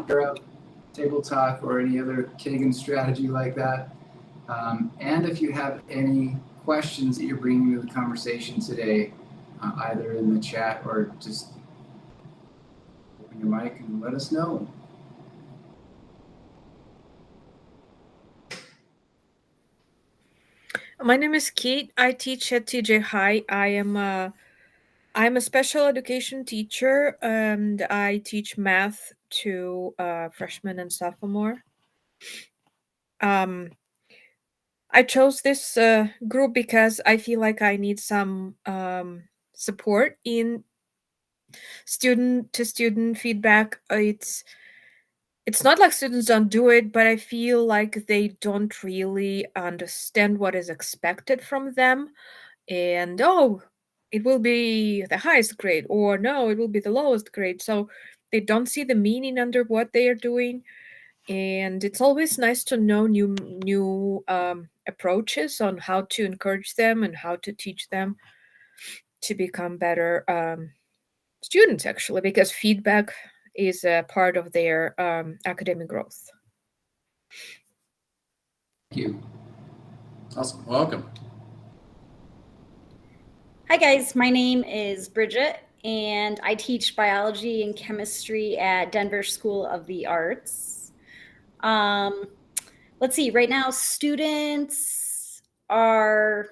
Europe, Table Talk, or any other Kagan strategy like that. And if you have any questions that you're bringing to the conversation today, either in the chat or just open your mic and let us know. My name is Kate. I teach at TJ High. I'm a special education teacher, and I teach math to freshmen and sophomore. I chose this group because I feel like I need some support in student-to-student feedback. It's not like students don't do it, but I feel like they don't really understand what is expected from them. And it will be the highest grade, or no, it will be the lowest grade. So they don't see the meaning under what they are doing. And it's always nice to know new approaches on how to encourage them and how to teach them to become better students, actually, because feedback is a part of their academic growth. Thank you. Awesome. Welcome. Hi guys, my name is Bridget and I teach biology and chemistry at Denver School of the Arts. Let's see, right now students are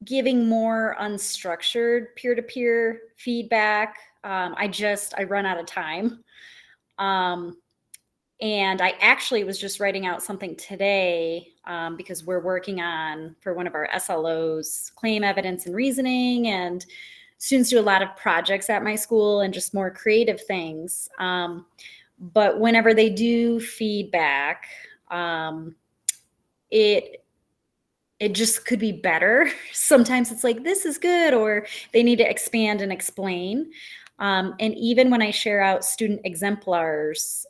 giving more unstructured peer-to-peer feedback. I run out of time. And I actually was just writing out something today because we're working on, for one of our SLOs, claim evidence and reasoning, and students do a lot of projects at my school and just more creative things. But whenever they do feedback, it just could be better. Sometimes it's like, this is good, or they need to expand and explain. And even when I share out student exemplars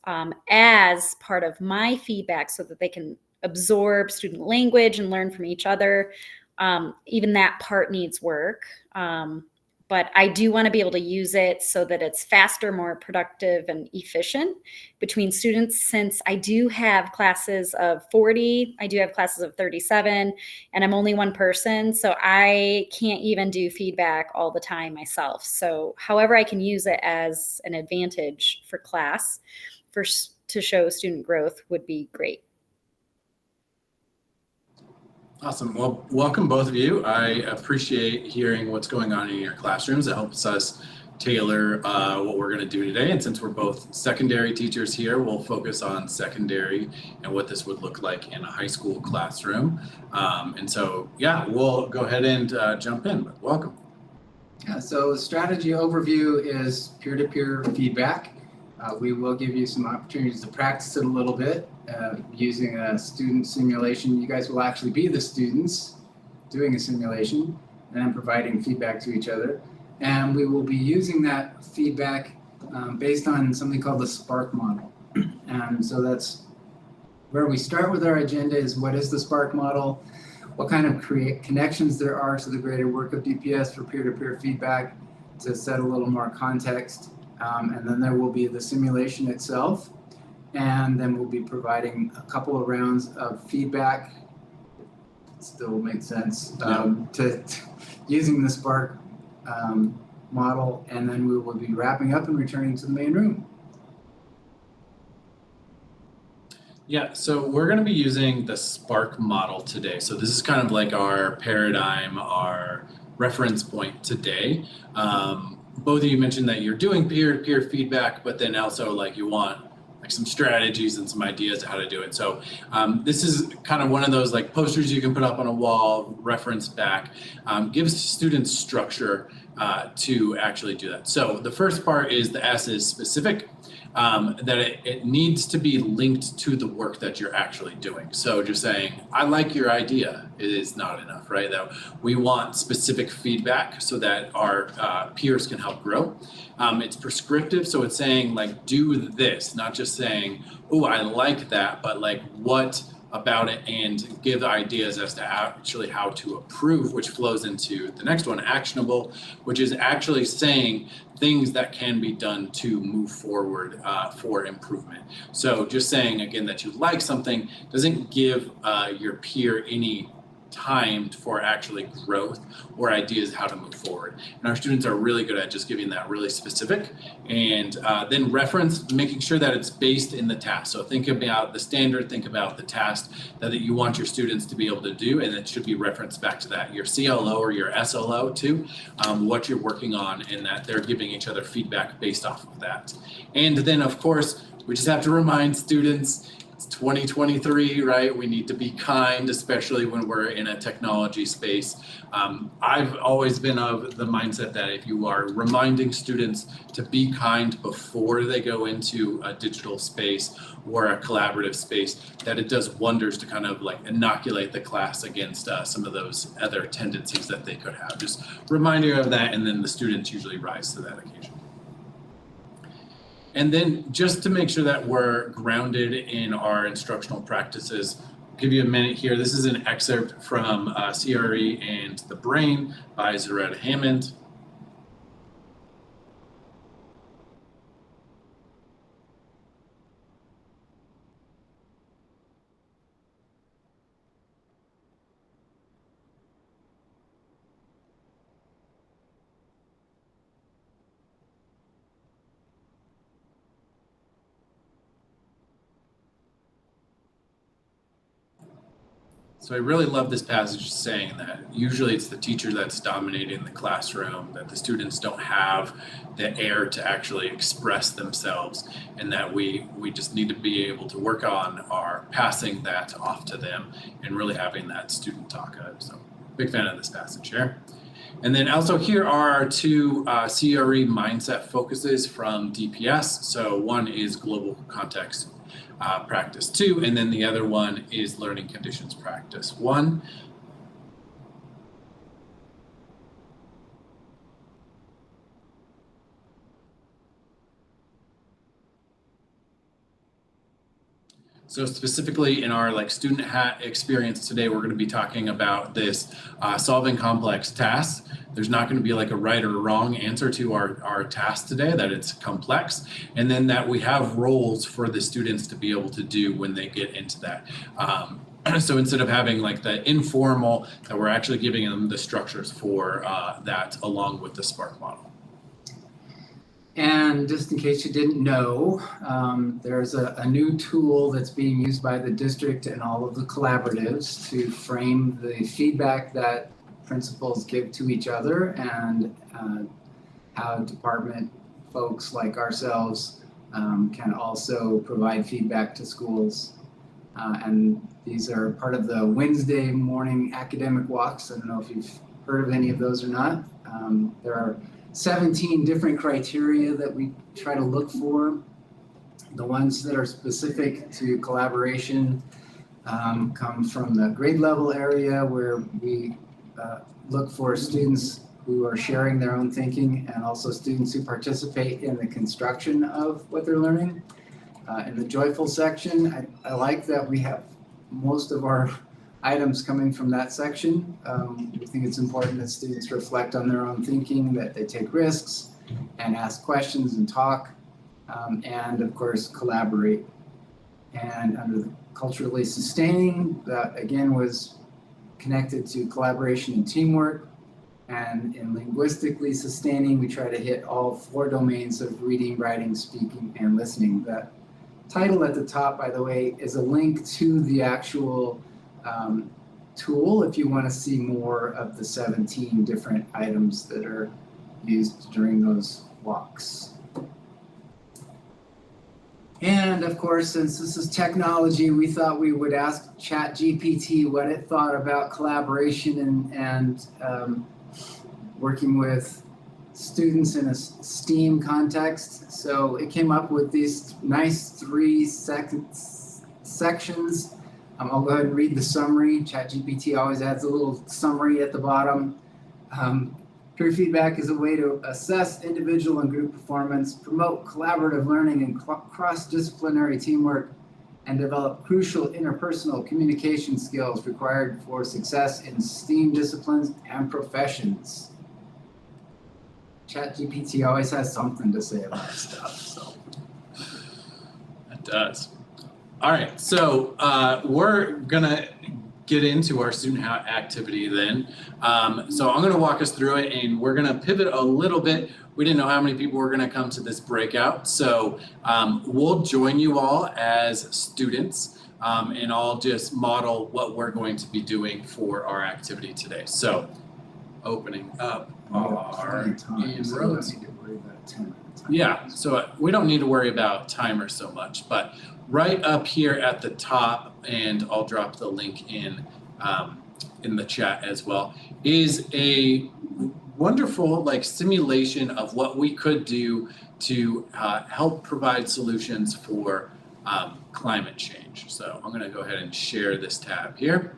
as part of my feedback so that they can absorb student language and learn from each other, even that part needs work. But I do want to be able to use it so that it's faster, more productive, and efficient between students, since I do have classes of 40, I do have classes of 37, and I'm only one person, so I can't even do feedback all the time myself. So however I can use it as an advantage for class to show student growth would be great. Awesome. Well, welcome both of you. I appreciate hearing what's going on in your classrooms. It helps us tailor what we're going to do today. And since we're both secondary teachers here, we'll focus on secondary and what this would look like in a high school classroom. And so, yeah, we'll go ahead and jump in, but welcome. Yeah, so the strategy overview is peer-to-peer feedback. We will give you some opportunities to practice it a little bit using a student simulation. You guys will actually be the students doing a simulation and then providing feedback to each other. And we will be using that feedback based on something called the SPARK model. And so that's where we start with our agenda, is what is the SPARK model, what kind of connections there are to the greater work of DPS for peer-to-peer feedback, to set a little more context. And then there will be the simulation itself. And then we'll be providing a couple of rounds of feedback. It still makes sense to using the SPARK model. And then we will be wrapping up and returning to the main room. Yeah, so we're going to be using the SPARK model today. So this is kind of like our paradigm, our reference point today. Both of you mentioned that you're doing peer-to-peer feedback, but then also like you want like some strategies and some ideas of how to do it. So this is kind of one of those like posters you can put up on a wall, reference back, gives students structure to actually do that. So the first part is the S is specific, that it needs to be linked to the work that you're actually doing. So just saying, I like your idea, is not enough, right? That we want specific feedback so that our peers can help grow. It's prescriptive, so it's saying like, do this, not just saying, oh, I like that, but like, what about it and give ideas as to actually how to improve, which flows into the next one, actionable, which is actually saying things that can be done to move forward for improvement. So just saying again that you like something doesn't give your peer any time for actually growth or ideas how to move forward. And our students are really good at just giving that really specific, and then reference, making sure that it's based in the task. So think about the standard, think about the task that you want your students to be able to do, and it should be referenced back to that. Your CLO or your SLO too, what you're working on, and that they're giving each other feedback based off of that. And then of course, we just have to remind students, it's 2023, right? We need to be kind, especially when we're in a technology space. I've always been of the mindset that if you are reminding students to be kind before they go into a digital space or a collaborative space, that it does wonders to kind of like inoculate the class against some of those other tendencies that they could have. Just reminding of that, and then the students usually rise to that occasion. And then just to make sure that we're grounded in our instructional practices, I'll give you a minute here. This is an excerpt from CRE and the Brain by Zaretta Hammond. So I really love this passage saying that usually it's the teacher that's dominating the classroom, that the students don't have the air to actually express themselves, and that we just need to be able to work on our passing that off to them and really having that student talk. So big fan of this passage here. And then also here are our two CRE mindset focuses from DPS. So one is global context practice 2, and then the other one is learning conditions practice 1. So specifically in our student experience today, we're going to be talking about this solving complex tasks. There's not going to be a right or wrong answer to our task today, that it's complex, and then that we have roles for the students to be able to do when they get into that. So instead of having the informal, that we're actually giving them the structures for that along with the Spark model. And just in case you didn't know, there's a new tool that's being used by the district and all of the collaboratives to frame the feedback that principals give to each other, and how department folks like ourselves can also provide feedback to schools. And these are part of the Wednesday morning academic walks. I don't know if you've heard of any of those or not. There are 17 different criteria that we try to look for. The ones that are specific to collaboration come from the grade level area, where we look for students who are sharing their own thinking, and also students who participate in the construction of what they're learning. In the joyful section, I like that we have most of our items coming from that section. We think it's important that students reflect on their own thinking, that they take risks and ask questions and talk, and of course collaborate. And under the culturally sustaining, that again was connected to collaboration and teamwork. And in linguistically sustaining, we try to hit all 4 domains of reading, writing, speaking, and listening. The title at the top, by the way, is a link to the actual tool if you want to see more of the 17 different items that are used during those walks. And of course, since this is technology, we thought we would ask ChatGPT what it thought about collaboration and working with students in a STEAM context. So it came up with these nice 3 sections. I'll go ahead and read the summary. ChatGPT always adds a little summary at the bottom. Peer feedback is a way to assess individual and group performance, promote collaborative learning and cross-disciplinary teamwork, and develop crucial interpersonal communication skills required for success in STEAM disciplines and professions. ChatGPT always has something to say about stuff, so. It does. All right, so we're gonna get into our student activity then. So I'm gonna walk us through it, and we're gonna pivot a little bit. We didn't know how many people were gonna come to this breakout, so we'll join you all as students, and I'll just model what we're going to be doing for our activity today. So opening up our inroads. Yeah, so we don't need to worry about timer so much, but right up here at the top, and I'll drop the link in the chat as well, is a wonderful like simulation of what we could do to help provide solutions for climate change. So I'm gonna go ahead and share this tab here.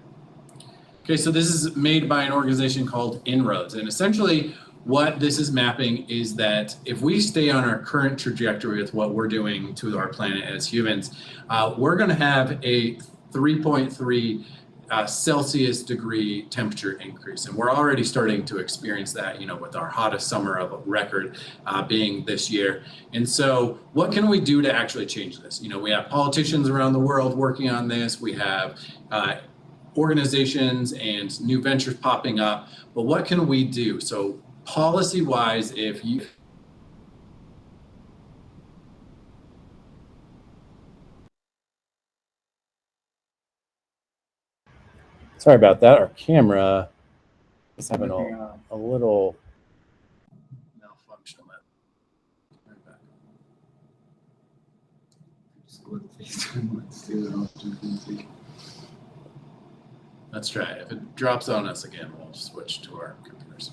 Okay, so this is made by an organization called En-ROADS, and essentially what this is mapping is that if we stay on our current trajectory with what we're doing to our planet as humans, we're gonna have a 3.3 Celsius degree temperature increase. And we're already starting to experience that, with our hottest summer of record being this year. And so what can we do to actually change this? We have politicians around the world working on this. We have organizations and new ventures popping up, but what can we do? So policy-wise, if you sorry about that, our camera is having a little malfunction. Right back. Let's try it. If it drops on us again, we'll switch to our computers.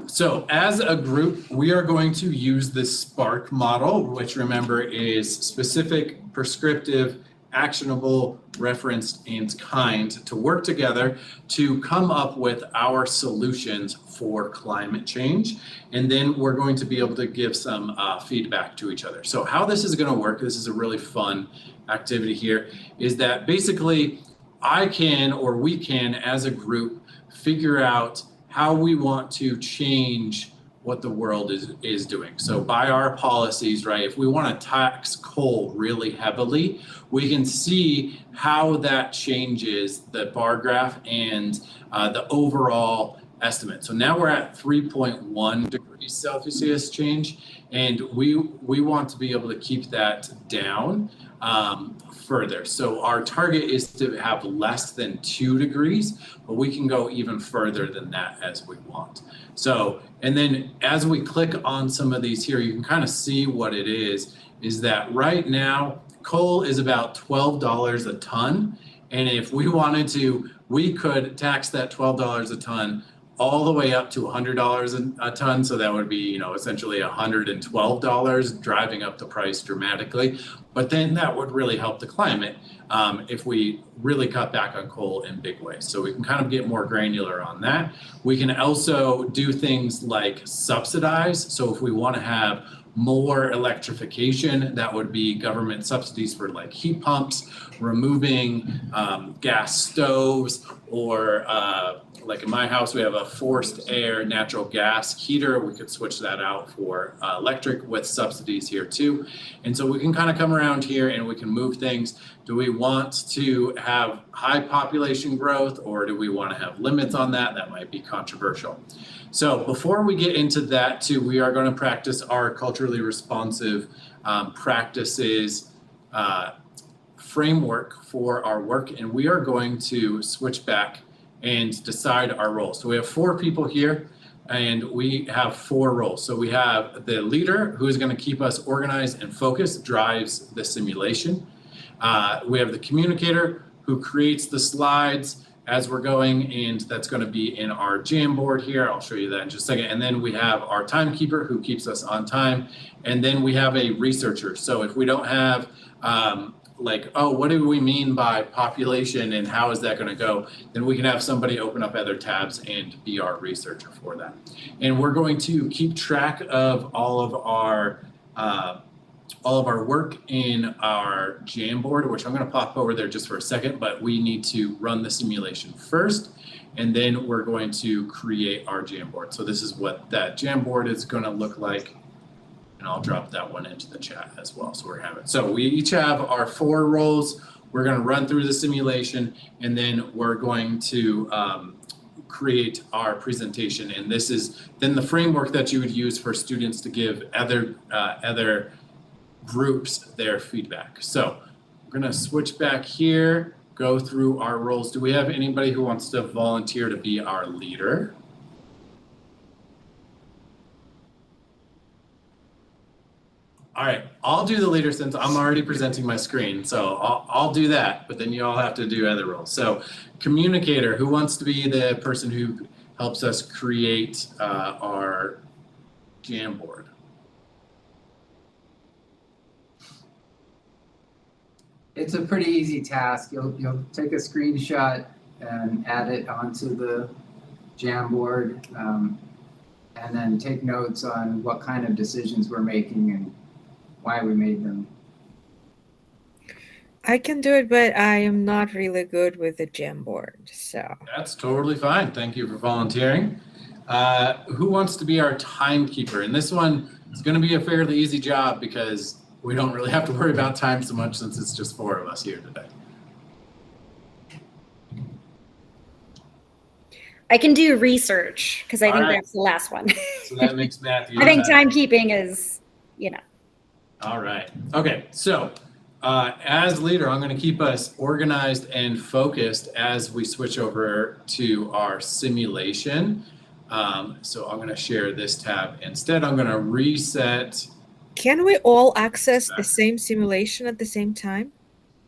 So as a group, we are going to use this SPARK model, which remember is specific, prescriptive, actionable, referenced, and kind, to work together to come up with our solutions for climate change. And then we're going to be able to give some feedback to each other. So how this is going to work, this is a really fun activity here, is that basically I can, or we can as a group, figure out how we want to change what the world is doing. So by our policies, right, if we want to tax coal really heavily, we can see how that changes the bar graph and the overall estimate. So now we're at 3.1 degrees Celsius change, and we want to be able to keep that down further. So our target is to have less than 2 degrees, but we can go even further than that as we want. So, and then as we click on some of these here, you can kind of see what it is that right now, coal is about $12 a ton. And if we wanted to, we could tax that $12 a ton all the way up to $100 a ton. So that would be, essentially $112, driving up the price dramatically. But then that would really help the climate if we really cut back on coal in big ways. So we can kind of get more granular on that. We can also do things like subsidize. So if we want to have more electrification, that would be government subsidies for like heat pumps, removing gas stoves, or like in my house, we have a forced air natural gas heater. We could switch that out for electric with subsidies here too. And so we can kind of come around here and we can move things. Do we want to have high population growth, or do we want to have limits on that? That might be controversial. So before we get into that too, we are going to practice our culturally responsive practices framework for our work, and we are going to switch back and decide our roles. So we have 4 people here, and we have 4 roles. So we have the leader, who is going to keep us organized and focused, drives the simulation. We have the communicator, who creates the slides as we're going, and that's going to be in our Jamboard here. I'll show you that in just a second. And then we have our timekeeper, who keeps us on time. And then we have a researcher. So if we don't have what do we mean by population and how is that going to go, then we can have somebody open up other tabs and be our researcher for that. And we're going to keep track of all of our all of our work in our Jamboard, which I'm going to pop over there just for a second, but we need to run the simulation first, and then we're going to create our Jamboard. So this is what that Jamboard is going to look like, and I'll drop that one into the chat as well. So we're having, so we each have our 4 roles. We're going to run through the simulation, and then we're going to create our presentation. And this is then the framework that you would use for students to give other groups their feedback. So we're going to switch back here, go through our roles. Do we have anybody who wants to volunteer to be our leader? All right, I'll do the leader since I'm already presenting my screen. So I'll do that, but then you all have to do other roles. So communicator, who wants to be the person who helps us create our Jamboard? It's a pretty easy task. You'll take a screenshot and add it onto the Jamboard, and then take notes on what kind of decisions we're making and why we made them. I can do it, but I am not really good with the Jamboard, so. That's totally fine. Thank you for volunteering. Who wants to be our timekeeper? And this one is going to be a fairly easy job because we don't really have to worry about time so much since it's just 4 of us here today. I can do research because I think Alright. that's the last one. So that makes Matthew. I think timekeeping is, All right. Okay. So as leader, I'm going to keep us organized and focused as we switch over to our simulation. So I'm going to share this tab. Instead, I'm going to reset. Can we all access the same simulation at the same time?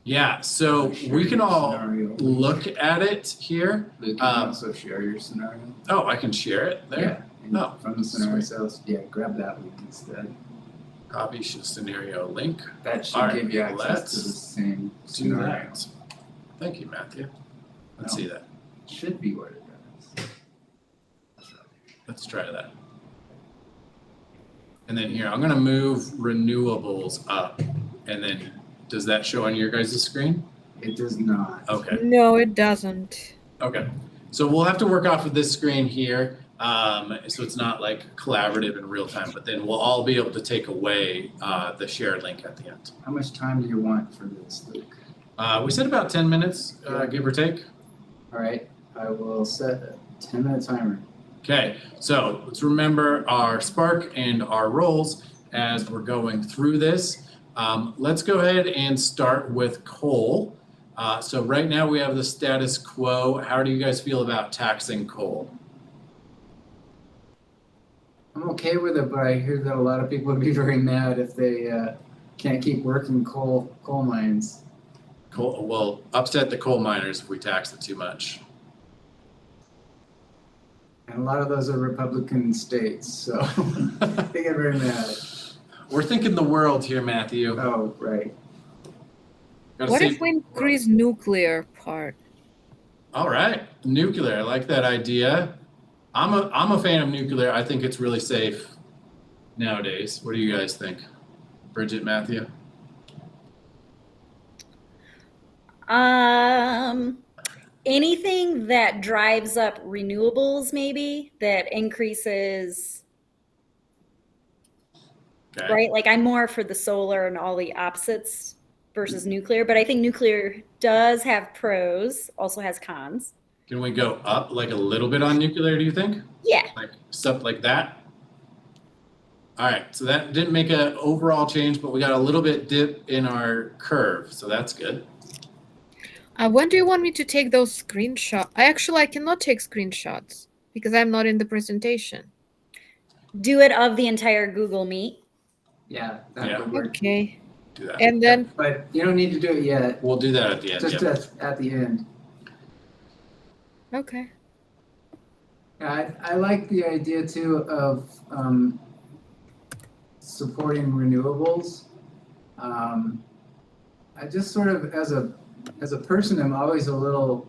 Yeah. So we can all Scenario. look at it here. Luke, you can also share your scenario. Oh, I can share it there. Yeah. And Oh, from the scenario sweet. cells, yeah, grab that link instead. Copy scenario link. That should All right, give you access to let's the same Do scenario. that. Thank you, Matthew. Let's No. see that. Should be what it does. Let's try that. And then here, I'm going to move renewables up. And then does that show on your guys' screen? It does not. Okay. No, it doesn't. Okay. So we'll have to work off of this screen here. So it's not like collaborative in real time, but then we'll all be able to take away the shared link at the end. How much time do you want for this, Luke? We said about 10 minutes, give or take. All right, I will set a 10-minute timer. Okay, so let's remember our Spark and our roles as we're going through this. Let's go ahead and start with coal. So right now we have the status quo. How do you guys feel about taxing coal? I'm okay with it, but I hear that a lot of people would be very mad if they can't keep working coal mines. Coal, well, upset the coal miners if we tax it too much. And a lot of those are Republican states, so they get very mad. We're thinking the world here, Matthew. Oh, right. Gotta What save if we the world. increase nuclear part? All right, nuclear. I like that idea. I'm a fan of nuclear. I think it's really safe nowadays. What do you guys think, Bridget, Matthew? anything that drives up renewables, maybe that increases, Okay. right? Like I'm more for the solar and all the opposites versus nuclear, but I think nuclear does have pros, also has cons. Can we go up like a little bit on nuclear? Do you think? Yeah. Like stuff like that. All right. So that didn't make an overall change, but we got a little bit dip in our curve, so that's good. When do you want me to take those screenshots? I cannot take screenshots because I'm not in the presentation. Do it of the entire Google Meet. Yeah, that Yeah. would work. Okay. Do that. And then, But you don't need to do it yet, We'll do that at the end. just Yep. at the end. okay. Yeah, I like the idea too of supporting renewables. I just sort of, as a person, I'm always I'm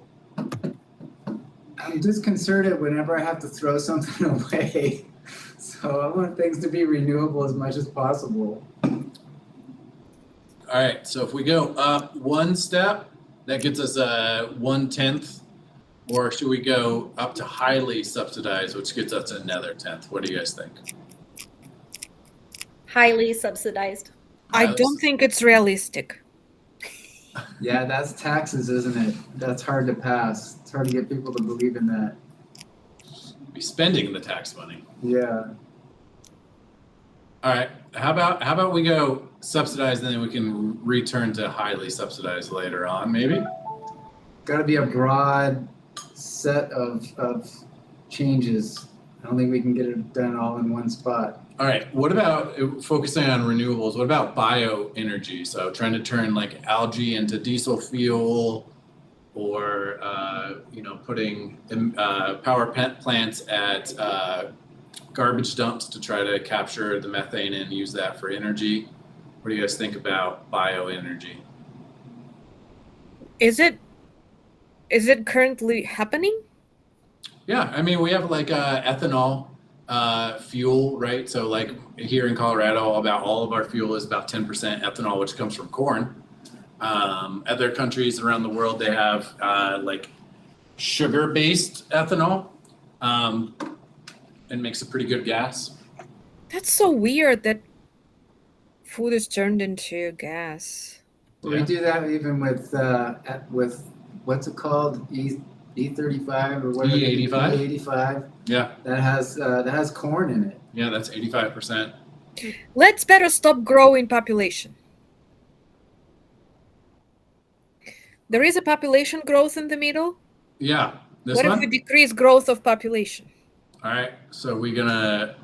disconcerted whenever I have to throw something away. So I want things to be renewable as much as possible. All right, so if we go up one step, that gets us a 1/10, or should we go up to highly subsidized, which gets us another 10th? What do you guys think? Highly subsidized. I Highly don't think it's realistic. Yeah, that's taxes, isn't it? That's hard to pass. It's hard to get people to believe in that. be spending the tax money. Yeah. All right, how about we go subsidized and then we can return to highly subsidized later on, maybe? Got to be a broad set of changes. I don't think we can get it done all in one spot. All right, what about focusing on renewables? What about bioenergy? So trying to turn like algae into diesel fuel, or putting power plants at garbage dumps to try to capture the methane and use that for energy. What do you guys think about bioenergy? Is it currently happening? Yeah, I mean, we have like ethanol fuel, right? So like here in Colorado, about all of our fuel is about 10% ethanol, which comes from corn. Other countries around the world, they have like sugar-based ethanol, and makes a pretty good gas. That's so weird that food is turned into gas. We do that even with what's it called? E35 or whatever. E85? E85. Yeah, That has corn in it. yeah, that's 85%. Let's better stop growing population. There is a population growth in the middle. Yeah, this What one? if we decrease growth of population? All right, so we gonna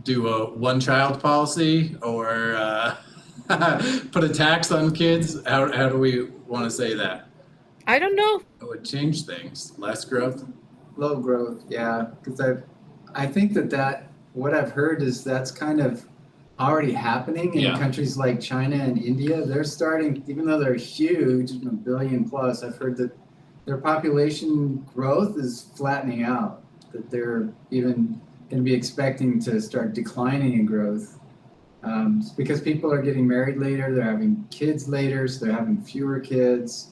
do a one-child policy or put a tax on kids? How do we want to say that? I don't know. It would change things. Less growth. Low growth, yeah. Because I think that what I've heard is that's kind of already happening in Yeah. countries like China and India. They're starting, even though they're huge, a billion plus, I've heard that their population growth is flattening out. That they're even going to be expecting to start declining in growth. It's because people are getting married later, they're having kids later, so they're having fewer kids.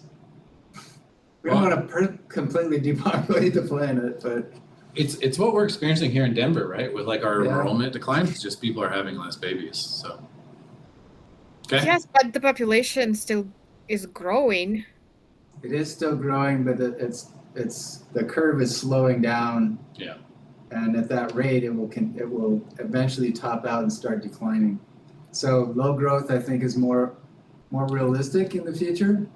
We don't want to completely depopulate the planet, but It's what we're experiencing here in Denver, right? With like our Yeah. enrollment declines, it's just people are having less babies. So, okay. Yes, but the population still is growing. it is still growing, but it's the curve is slowing down. Yeah. And at that rate, it will eventually top out and start declining. So low growth, I think, is more realistic in the future.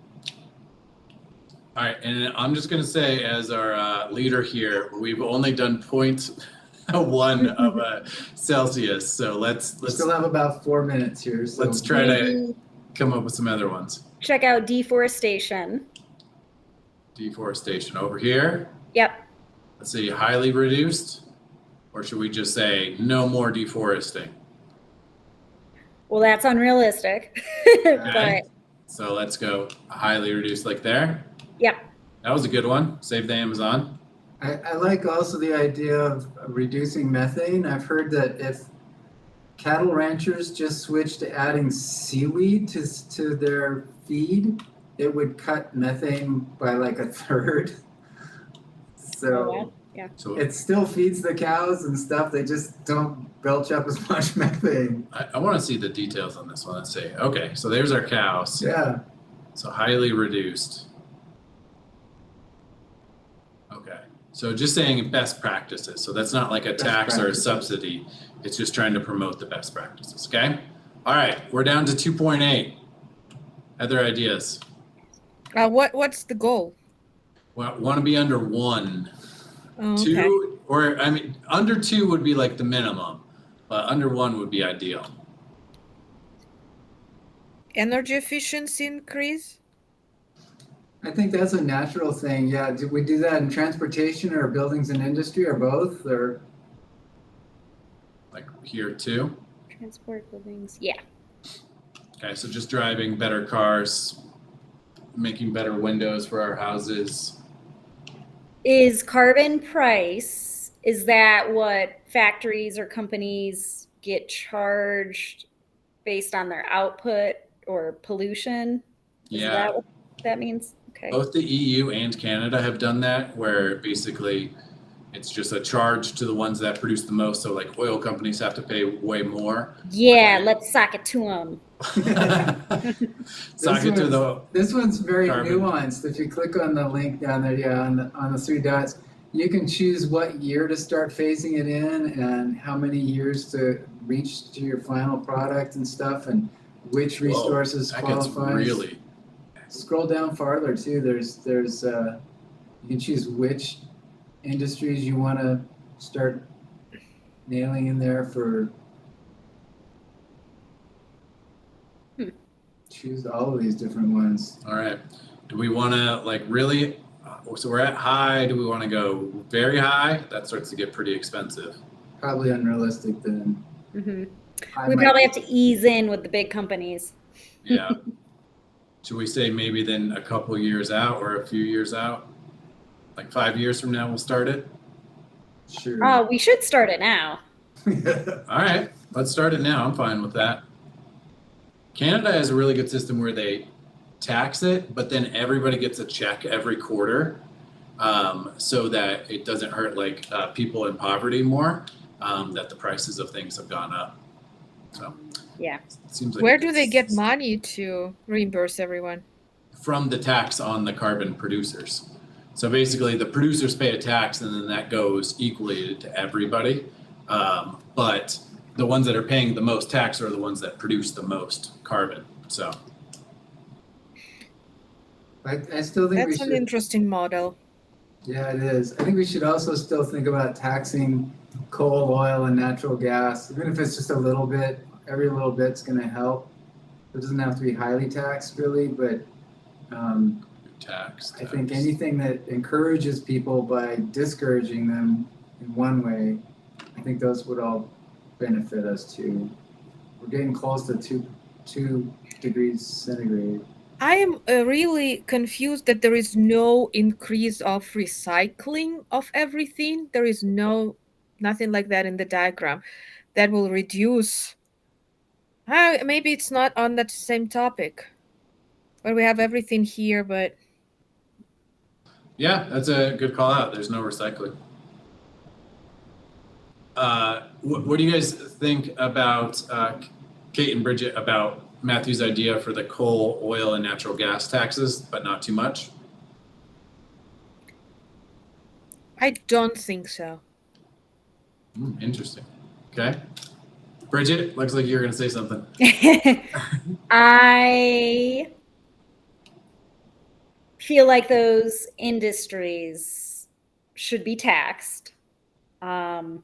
All right, and I'm just gonna say, as our leader here, we've only done 0.1 of a Celsius. So let's We still have about 4 minutes here. So let's try to come up with some other ones. Check out deforestation. Deforestation over here. Yep. Let's see, highly reduced, or should we just say no more deforesting? Well, that's unrealistic. Okay. But So let's go highly reduced, like there. Yep. That was a good one. Save the Amazon. I like also the idea of reducing methane. I've heard that if cattle ranchers just switched to adding seaweed to their feed, it would cut methane by like a third. So So it still feeds the cows and stuff. They just don't belch up as much methane. I want to see the details on this one. Let's see. Okay, so there's our cows. Yeah. So highly reduced. Okay, so just saying best practices. So that's not like a Best tax or a practices. subsidy. It's just trying to promote the best practices, okay? All right, we're down to 2.8. Other ideas? What's the goal? Well, want to be under 1. Oh, okay. 2, or I mean, under 2 would be like the minimum, but under 1 would be ideal. Energy efficiency increase. I think that's a natural thing. Yeah. Do we do that in transportation or buildings and industry or both? Or Like here too. transport buildings. Yeah. Okay, so just driving better cars, making better windows for our houses. Is carbon price, is that what factories or companies get charged based on their output or pollution. Is Yeah. that what that means? Okay. Both the EU and Canada have done that, where basically it's just a charge to the ones that produce the most. So like oil companies have to pay way more. Yeah, let's sock it to them. Sock it to the This one's very Carbon. nuanced. If you click on the link down there, yeah, on the three dots, you can choose what year to start phasing it in and how many years to reach to your final product and stuff, and which Whoa, resources that gets qualify. really Scroll down farther too. There's you can choose which industries you want to start nailing in there for. Choose all of these different ones. all right. Do we want to like really? So we're at high. Do we want to go very high? That starts to get pretty expensive. Probably unrealistic then. Hmm I We might- probably have to ease in with the big companies. Yeah. Should we say maybe then a couple years out or a few years out? Like 5 years from now, we'll start it. Sure. Oh, we should start it now. All right, let's start it now. I'm fine with that. Canada has a really good system where they tax it, but then everybody gets a check every quarter, so that it doesn't hurt like people in poverty more. That the prices of things have gone up. So Yeah. it seems like Where a do good they get system. money to reimburse everyone? From the tax on the carbon producers. So basically, the producers pay a tax, and then that goes equally to everybody. But the ones that are paying the most tax are the ones that produce the most carbon. So I still think we That's an should. interesting model. Yeah, it is. I think we should also still think about taxing coal, oil, and natural gas, even if it's just a little bit. Every little bit's going to help. It doesn't have to be highly taxed, really, but tax. I think anything that encourages people by discouraging them in one way, I think those would all benefit us too. We're getting close to two degrees centigrade. I am really confused that there is no increase of recycling of everything. There is nothing like that in the diagram that will reduce. Maybe it's not on that same topic, where we have everything here, but Yeah, that's a good call out. There's no recycling. What do you guys think about Kate and Bridget about Matthew's idea for the coal, oil, and natural gas taxes, but not too much? I don't think so. Interesting. Okay. Bridget, looks like you're going to say something. I feel like those industries should be taxed. Right?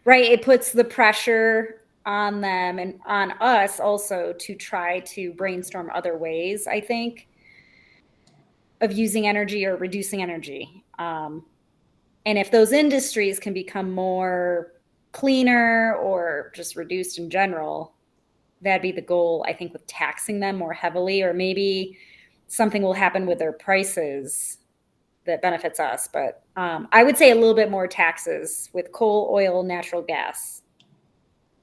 It puts the pressure on them and on us also to try to brainstorm other ways, I think, of using energy or reducing energy. And if those industries can become more cleaner or just reduced in general, that'd be the goal, I think, with taxing them more heavily, or maybe something will happen with their prices that benefits us. But I would say a little bit more taxes with coal, oil, natural gas.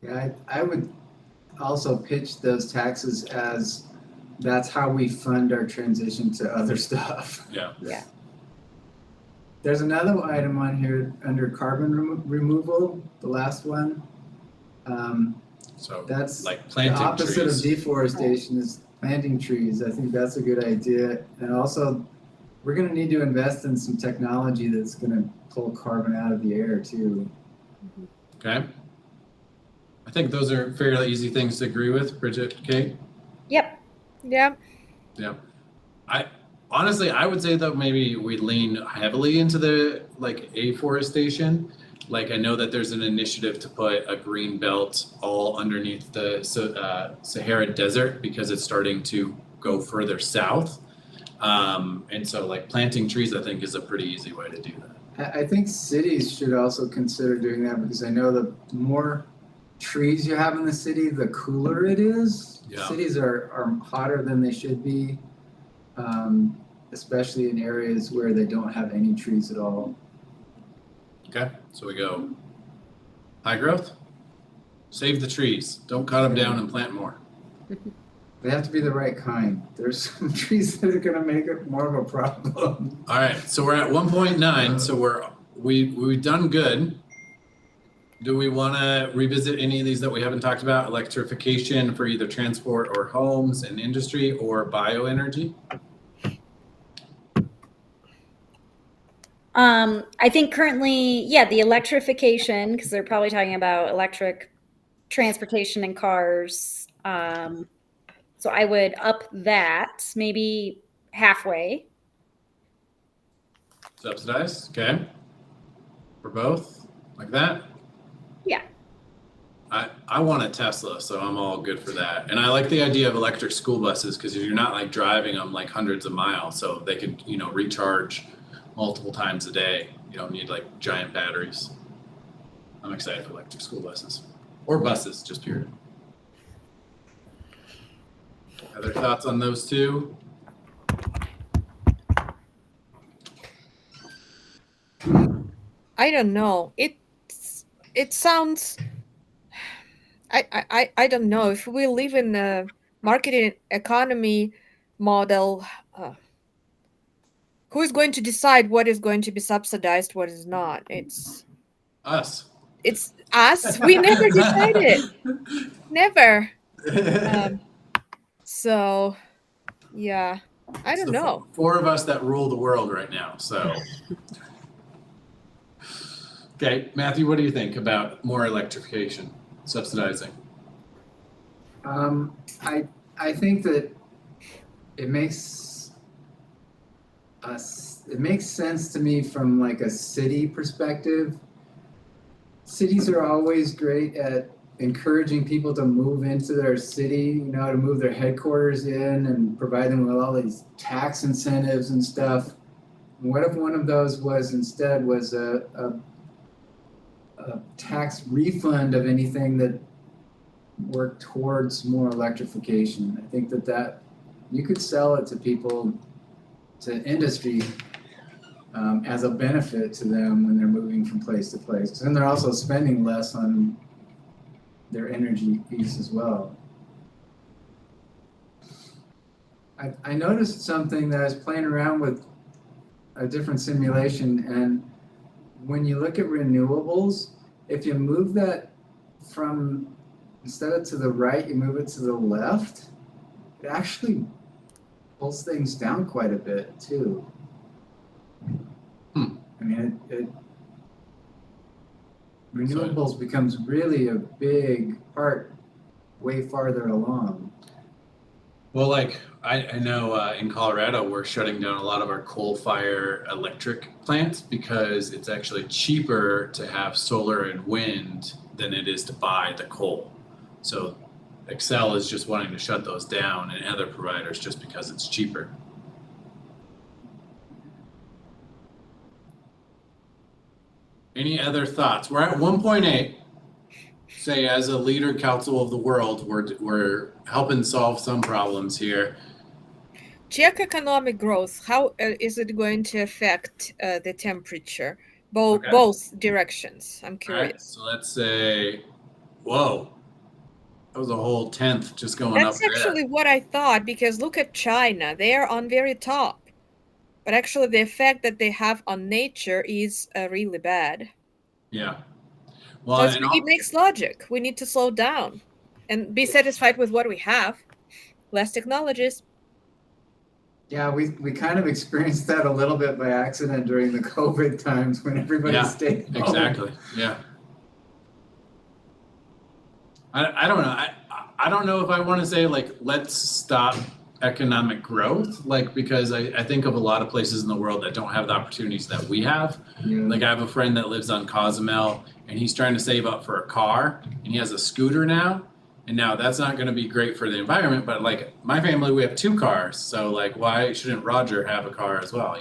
Yeah, I would also pitch those taxes as that's how we fund our transition to other stuff. Yeah. Yeah. There's another item on here under carbon removal, the last one. So That's like the planting opposite trees. of deforestation is planting trees. I think that's a good idea. And also, we're going to need to invest in some technology that's going to pull carbon out of the air too. Okay. I think those are fairly easy things to agree with, Bridget, Kate. Yep. Yeah. Yeah. Honestly, I would say though maybe we lean heavily into the like afforestation. Like I know that there's an initiative to put a green belt all underneath the Sahara Desert because it's starting to go further south. And so like planting trees, I think is a pretty easy way to do that. I think cities should also consider doing that because I know the more trees you have in the city, the cooler it is. Yeah. Cities are hotter than they should be, especially in areas where they don't have any trees at all. Okay, so we go high growth, save the trees, don't cut them down and plant more. They have to be the right kind. There's some trees that are gonna make it more of a problem. All right, so we're at 1.9, so we've done good. Do we want to revisit any of these that we haven't talked about? Electrification for either transport or homes and industry, or bioenergy? I think currently, yeah, the electrification, because they're probably talking about electric transportation and cars. So I would up that maybe halfway. Subsidized, okay. For both, like that? Yeah. I want a Tesla, so I'm all good for that. And I like the idea of electric school buses because you're not like driving them like hundreds of miles, so they can, recharge multiple times a day. You don't need like giant batteries. I'm excited for electric school buses or buses, just period. Other thoughts on those two? I don't know. It sounds. I don't know if we live in a market economy model. Who is going to decide what is going to be subsidized, what is not? It's Us. us. We never decided. Never. So, yeah, I don't know. Four of us that rule the world right now. So, okay, Matthew, what do you think about more electrification, subsidizing? I think that it makes sense to me from like a city perspective. Cities are always great at encouraging people to move into their city, to move their headquarters in and provide them with all these tax incentives and stuff. What if one of those was a tax refund of anything that worked towards more electrification? I think that you could sell it to people, to industry, as a benefit to them when they're moving from place to place. And they're also spending less on their energy piece as well. I noticed something that I was playing around with a different simulation, and when you look at renewables, if you move that from, instead of to the right, you move it to the left, it actually pulls things down quite a bit too. I mean, renewables becomes really a big part way farther along. Well, like I know in Colorado, we're shutting down a lot of our coal-fired electric plants because it's actually cheaper to have solar and wind than it is to buy the coal. So Xcel is just wanting to shut those down, and other providers just because it's cheaper. Any other thoughts? We're at 1.8. Say, as a leader council of the world, we're helping solve some problems here. Czech economic growth. How is it going to affect the temperature? Both directions. I'm curious. All right, so let's say, whoa, that was a whole 10th just going up there. That's actually what I thought, because look at China. They are on very top. But actually, the effect that they have on nature is really bad. Yeah. Well, so it makes logic. We need to slow down and be satisfied with what we have. Less technologies. Yeah, we kind of experienced that a little bit by accident during the COVID times when everybody stayed home. Exactly. Yeah. I don't know. I don't know if I want to say like let's stop economic growth, like, because I think of a lot of places in the world that don't have the opportunities that we have. Yeah. Like I have a friend that lives on Cozumel and he's trying to save up for a car and he has a scooter now. And now that's not going to be great for the environment, but like my family, we have 2 cars. So like, why shouldn't Roger have a car as well,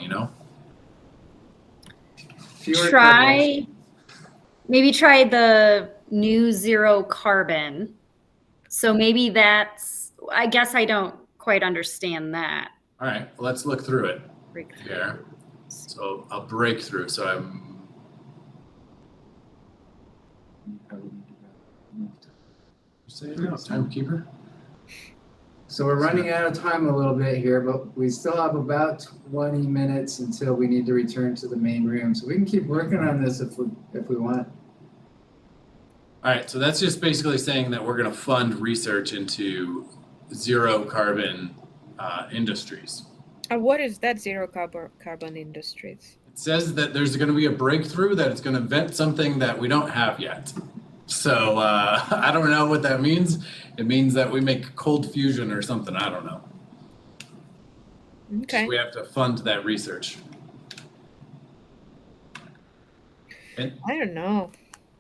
Maybe try the new zero carbon. So maybe that's, I guess I don't quite understand that. All right, let's look through it Breakthrough. here. So a breakthrough. So I'm say it now, timekeeper. So we're running out of time a little bit here, but we still have about 20 minutes until we need to return to the main room. So we can keep working on this if we want. All right, so that's just basically saying that we're going to fund research into zero carbon industries. And what is that zero carbon industries? It says that there's going to be a breakthrough that it's going to invent something that we don't have yet. So I don't know what that means. It means that we make cold fusion or something. I don't know. Okay. So we have to fund that research. And I don't know.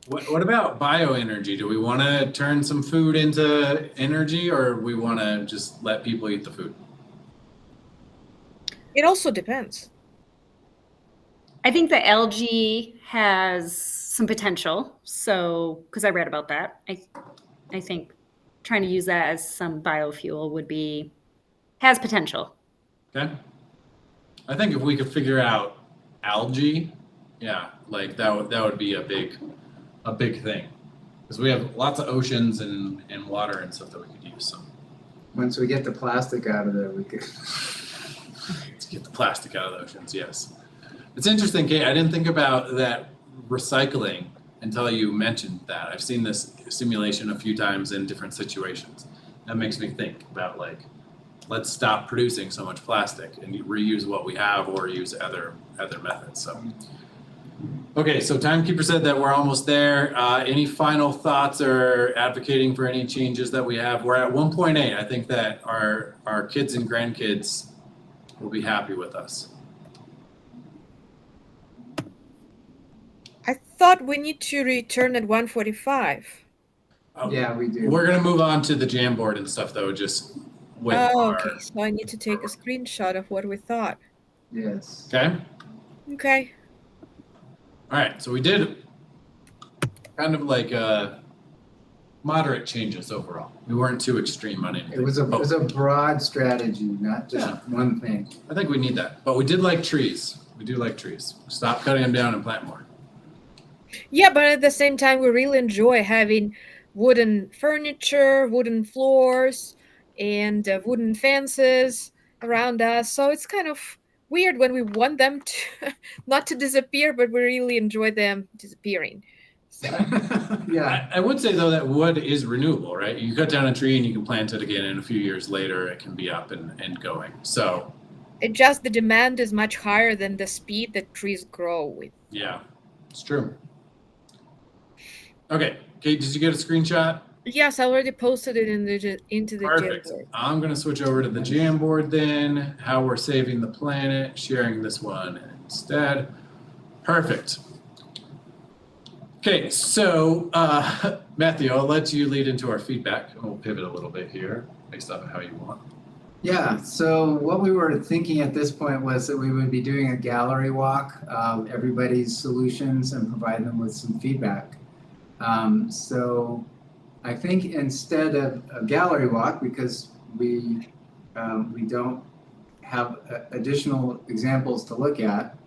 what about bioenergy? Do we want to turn some food into energy, or we want to just let people eat the food? It also depends. I think the algae has some potential. So, because I read about that, I think trying to use that as some biofuel has potential. Okay. I think if we could figure out algae, yeah, like that would be a big thing, because we have lots of oceans and water and stuff that we could use. So Once we get the plastic out of there, we could. let's get the plastic out of the oceans. Yes, it's interesting, Kate. I didn't think about that recycling until you mentioned that. I've seen this simulation a few times in different situations. That makes me think about, like, let's stop producing so much plastic and reuse what we have, or use other methods. So, okay, so Timekeeper said that we're almost there. Any final thoughts or advocating for any changes that we have? We're at 1.8. I think that our kids and grandkids will be happy with us. I thought we need to return at 1:45. Yeah, we do. We're gonna move on to the Jamboard and stuff, though. Just with Okay. So I need to take a screenshot of what we thought. Yes. Okay. Okay. All right. So we did kind of like moderate changes overall. We weren't too extreme on anything. It was a broad strategy, not just Yeah. one thing. I think we need that, but we did like trees. We do like trees. Stop cutting them down and plant more. Yeah, but at the same time, we really enjoy having wooden furniture, wooden floors, and wooden fences around us. So it's kind of weird when we want them to not to disappear, but we really enjoy them disappearing. So Yeah. I would say, though, that wood is renewable, right? You cut down a tree and you can plant it again, and a few years later it can be up and going. So it just the demand is much higher than the speed that trees grow with. yeah, it's true. Okay, Kate, did you get a screenshot? Yes, I already posted it into the Perfect. Jamboard. I'm gonna switch over to the Jamboard then. How we're saving the planet, sharing this one instead. Perfect. Okay, so Matthew, I'll let you lead into our feedback, and we'll pivot a little bit here based on how you want. Yeah, so what we were thinking at this point was that we would be doing a gallery walk of everybody's solutions and provide them with some feedback. So I think instead of a gallery walk, because we don't have additional examples to look at,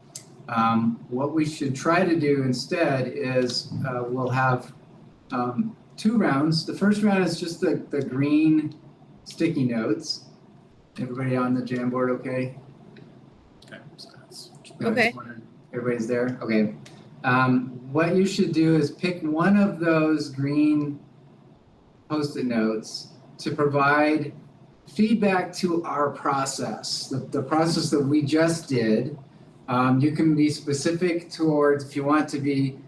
what we should try to do instead is we'll have 2 rounds. The first round is just the green sticky notes. Everybody on the Jamboard okay? Okay, so that's Okay. Everybody's there? Okay. What you should do is pick one of those green Post-it notes to provide feedback to our process, the process that we just did. You can be specific towards, if you want to be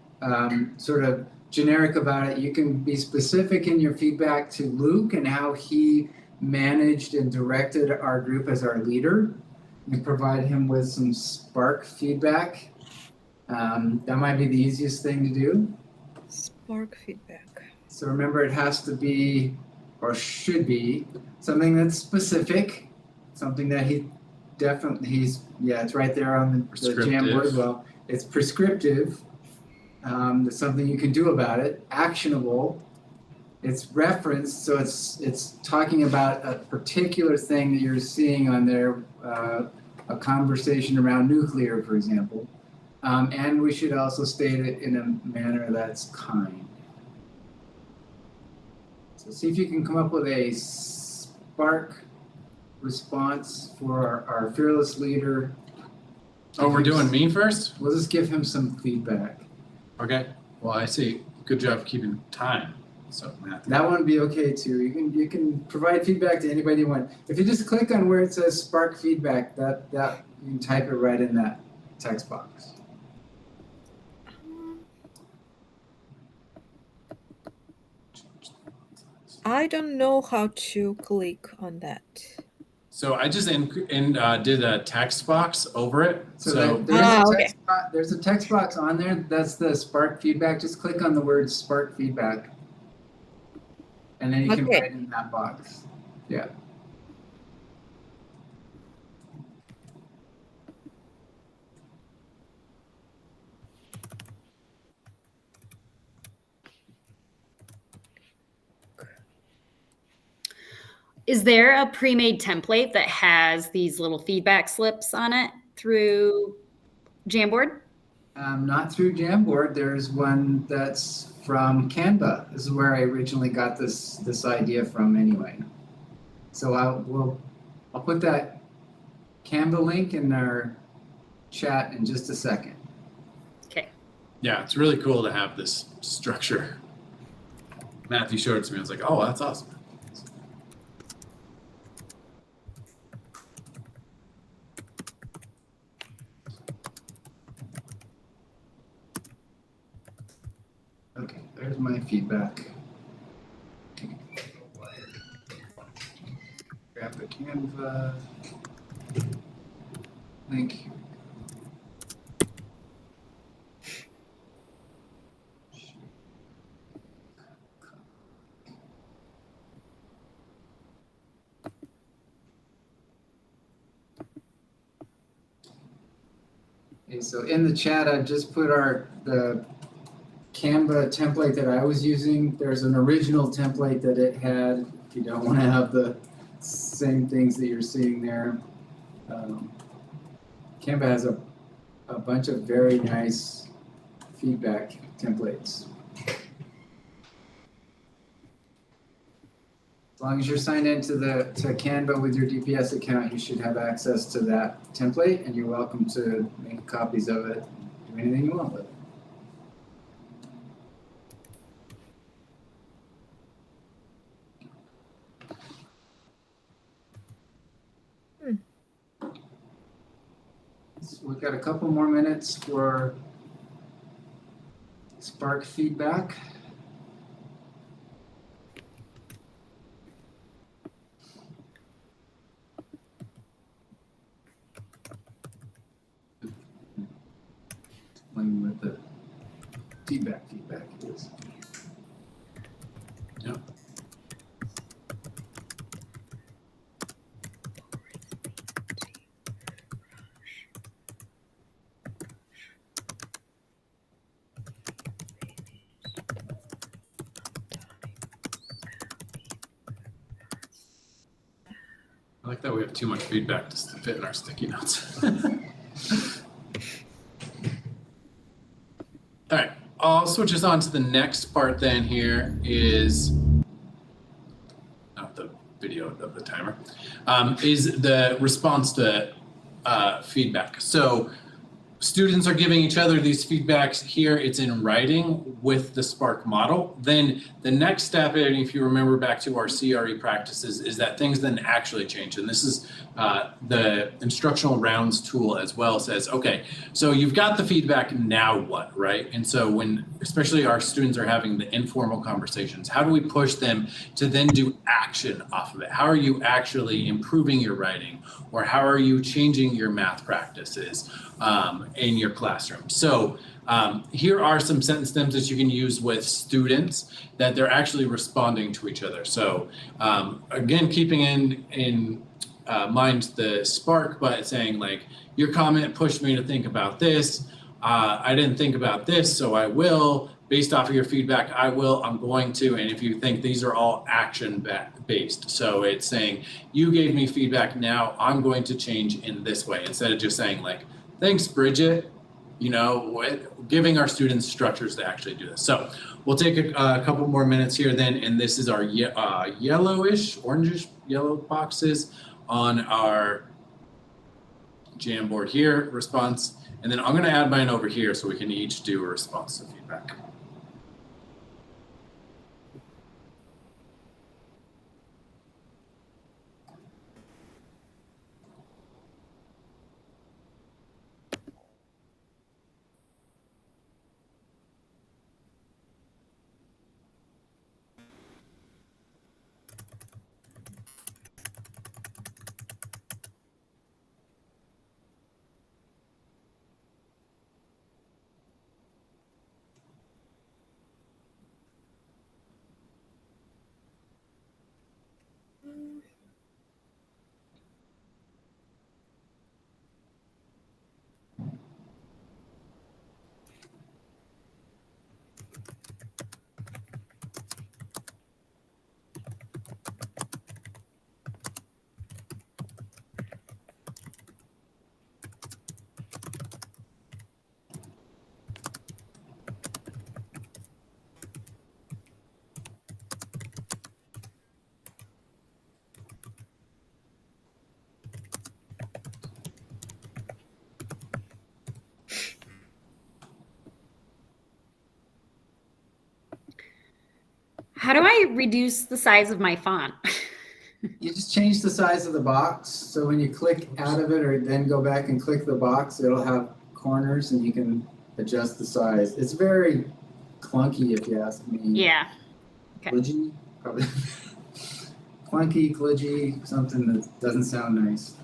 sort of generic about it, you can be specific in your feedback to Luke and how he managed and directed our group as our leader. You provide him with some Spark feedback. That might be the easiest thing to do. Spark feedback. So remember, it has to be, or should be, something that's specific, something that it's right there on the Prescriptive. Jamboard. Well, it's prescriptive. There's something you can do about it. Actionable. It's referenced, so it's talking about a particular thing that you're seeing on there, a conversation around nuclear, for example. And we should also state it in a manner that's kind. So see if you can come up with a Spark response for our fearless leader. Oh, we're doing me first? We'll just give him some feedback. Okay. Well, I see. Good job keeping time. So, Matthew. That one would be okay too. You can provide feedback to anybody you want. If you just click on where it says spark feedback, that you can type it right in that text box. I don't know how to click on that. So I just did a text box over it. So, There's a text box on there. That's the spark feedback. Just click on the word spark feedback. And then you can Okay. write in that box. Yeah. Is there a pre-made template that has these little feedback slips on it through Jamboard? Not through Jamboard. There's one that's from Canva. This is where I originally got this idea from anyway. So I'll put that Canva link in our chat in just a second. Okay. yeah, it's really cool to have this structure. Matthew showed it to me. I was like, oh, that's awesome. Okay, there's my feedback. Grab the Canva link. Okay, so in the chat, I've just put the Canva template that I was using. There's an original template that it had. If you don't want to have the same things that you're seeing there. Canva has a bunch of very nice feedback templates. As long as you're signed into to Canva with your DPS account, you should have access to that template, and you're welcome to make copies of it, do anything you want with it. So we've got a couple more minutes for Spark feedback. Playing with the feedback is. Yep. I like that we have too much feedback to fit in our sticky notes. All right, I'll switch us on to the next part then. Here is not the video of the timer, is the response to feedback. So students are giving each other these feedbacks here. It's in writing with the Spark model. Then the next step, and if you remember back to our CRE practices, is that things then actually change. And this is the instructional rounds tool as well says, okay, so you've got the feedback, now what, right? And so when, especially our students are having the informal conversations, how do we push them to then do action off of it? How are you actually improving your writing? Or how are you changing your math practices in your classroom? So here are some sentence stems that you can use with students that they're actually responding to each other. So again, keeping in mind the Spark, but saying like, your comment pushed me to think about this. I didn't think about this, so I will. Based off of your feedback, I will, I'm going to. And if you think these are all action based. So it's saying, you gave me feedback, now I'm going to change in this way. Instead of just saying like, thanks, Bridget, you know, giving our students structures to actually do this. So we'll take a couple more minutes here then, and this is our yellowish, orangish, yellow boxes on our Jamboard here, response, and then I'm going to add mine over here so we can each do a response to feedback. How do I reduce the size of my font? You just change the size of the box. So when you click out of it or then go back and click the box, it'll have corners and you can adjust the size. It's very clunky if you ask me. Yeah. Okay. Kludgy? Probably. Clunky, kludgy, something that doesn't sound nice.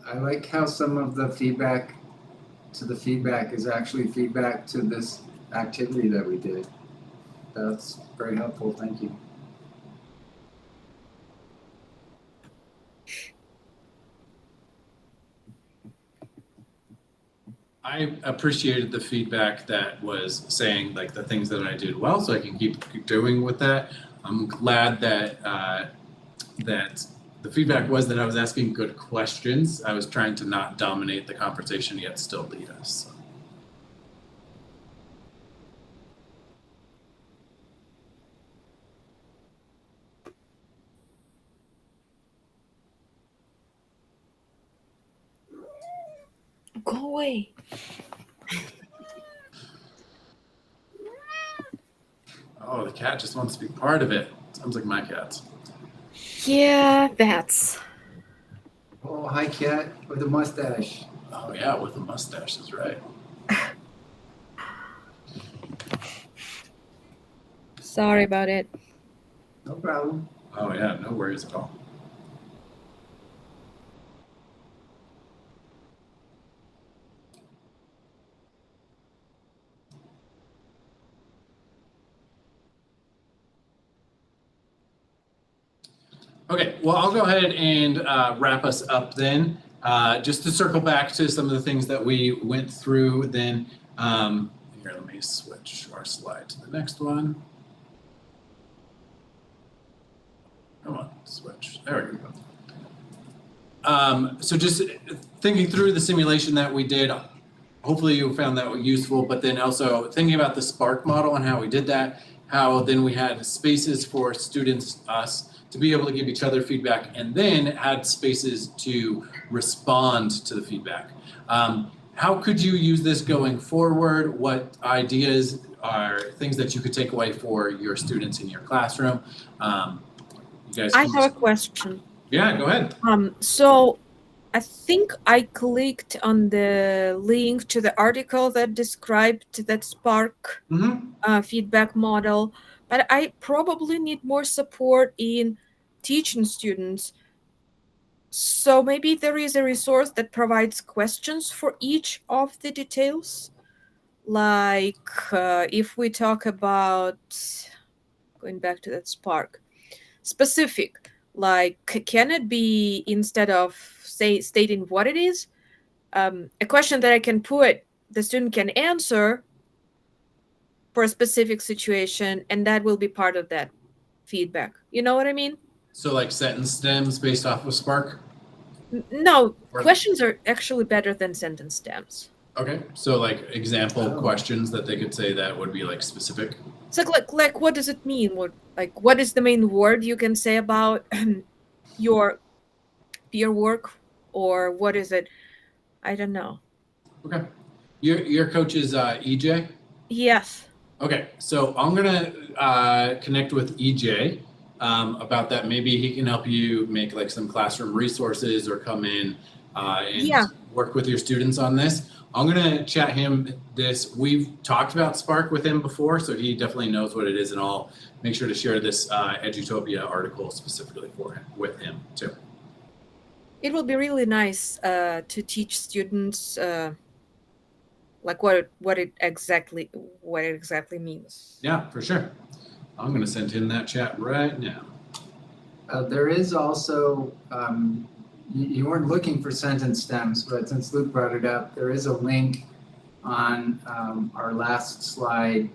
I like how some of the feedback to the feedback is actually feedback to this activity that we did. That's very helpful. Thank you. I appreciated the feedback that was saying like the things that I did well, so I can keep doing with that. I'm glad that that the feedback was that I was asking good questions. I was trying to not dominate the conversation yet still lead us. So. Go away. Oh, the cat just wants to be part of it. Sounds like my cat. Yeah, that's. Oh, hi, cat with a mustache. Oh yeah, with a mustache is right. Sorry about it. No problem. Oh yeah, no worries at all. Okay, well, I'll go ahead and wrap us up then. Just to circle back to some of the things that we went through then. Here, let me switch our slide to the next one. Come on, switch. There we go. So just thinking through the simulation that we did, hopefully you found that useful, but then also thinking about the Spark model and how we did that, how then we had spaces for students, us, to be able to give each other feedback, and then had spaces to respond to the feedback. How could you use this going forward? What ideas are things that you could take away for your students in your classroom? You guys I can have a just- question. Yeah, go ahead. So I think I clicked on the link to the article that described that Spark Mm-hmm. feedback model, but I probably need more support in teaching students. So maybe there is a resource that provides questions for each of the details. Like if we talk about, going back to that Spark, specific, like can it be, instead of stating what it is, a question that I can put, the student can answer for a specific situation, and that will be part of that feedback. You know what I mean? So like sentence stems based off of Spark? No, Or- questions are actually better than sentence stems. Okay, so like example Oh. questions that they could say that would be like specific. It's like what does it mean? What is the main word you can say about your peer work, or what is it? I don't know. Okay. Your coach is EJ? Yes. Okay, so I'm gonna connect with EJ about that. Maybe he can help you make like some classroom resources or come in and Yeah. work with your students on this. I'm gonna chat him this. We've talked about Spark with him before, so he definitely knows what it is, and I'll make sure to share this Edutopia article specifically for him with him too. It will be really nice to teach students like what it exactly means. Yeah, for sure. I'm gonna send him that chat right now. There is also, you weren't looking for sentence stems, but since Luke brought it up, there is a link on our last slide,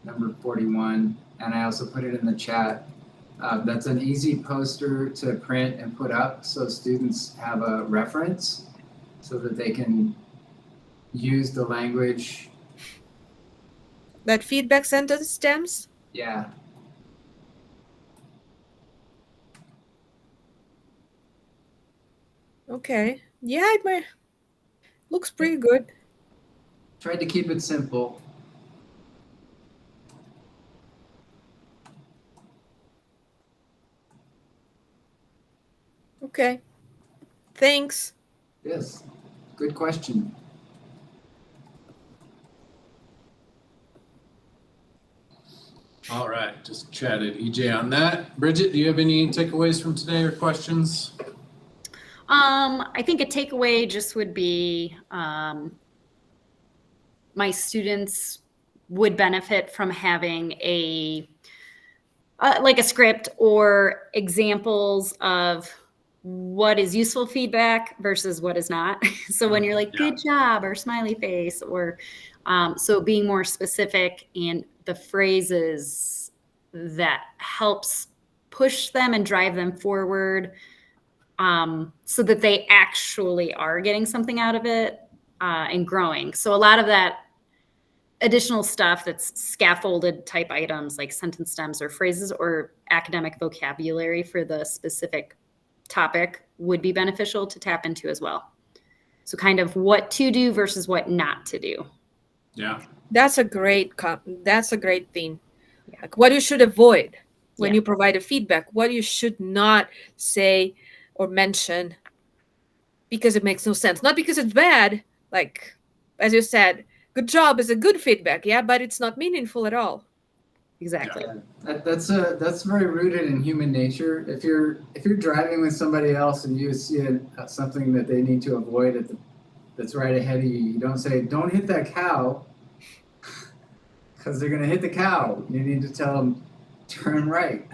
number 41, and I also put it in the chat. That's an easy poster to print and put up so students have a reference so that they can use the language. That feedback sentence stems. Yeah. Okay. Yeah, looks pretty good. Tried to keep it simple. Okay. Thanks. Yes. Good question. All right, just chatted EJ on that. Bridget, do you have any takeaways from today or questions? I think a takeaway just would be my students would benefit from having like a script or examples of what is useful feedback versus what is not. So when you're like, good job, or smiley face, or so being more specific and the phrases that helps push them and drive them forward, so that they actually are getting something out of it and growing. So a lot of that additional stuff that's scaffolded type items like sentence stems or phrases or academic vocabulary for the specific topic would be beneficial to tap into as well. So kind of what to do versus what not to do. Yeah. That's a great thing. Yeah. Like what you should avoid when Yeah. you provide a feedback, what you should not say or mention because it makes no sense. Not because it's bad, like as you said, good job is a good feedback, yeah, but it's not meaningful at all. Exactly. That's very rooted in human nature. If you're driving with somebody else and you see something that they need to avoid that's right ahead of you, you don't say, "Don't hit that cow," because they're gonna hit the cow. You need to tell them, "Turn right,"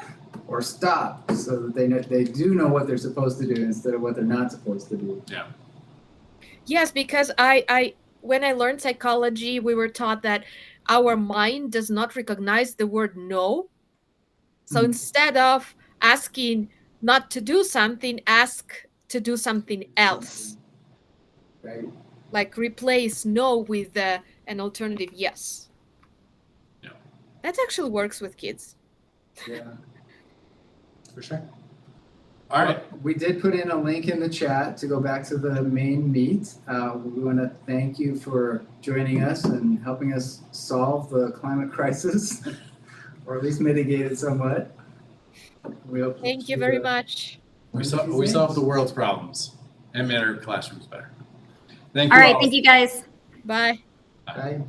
or "Stop," so that they do know what they're supposed to do instead of what they're not supposed to do. Yeah. Yes, because I when I learned psychology, we were taught that our mind does not recognize the word no. So Mhm. instead of asking not to do something, ask to do something else. Right? Like replace no with an alternative yes. Yeah. That actually works with kids. Yeah. For sure. All right. We did put in a link in the chat to go back to the main meet. We want to thank you for joining us and helping us solve the climate crisis, or at least mitigate it somewhat. We hope Thank you to, very much. We solve the world's problems and made our classrooms better. Thank you All right. Thank you guys. Bye. Bye.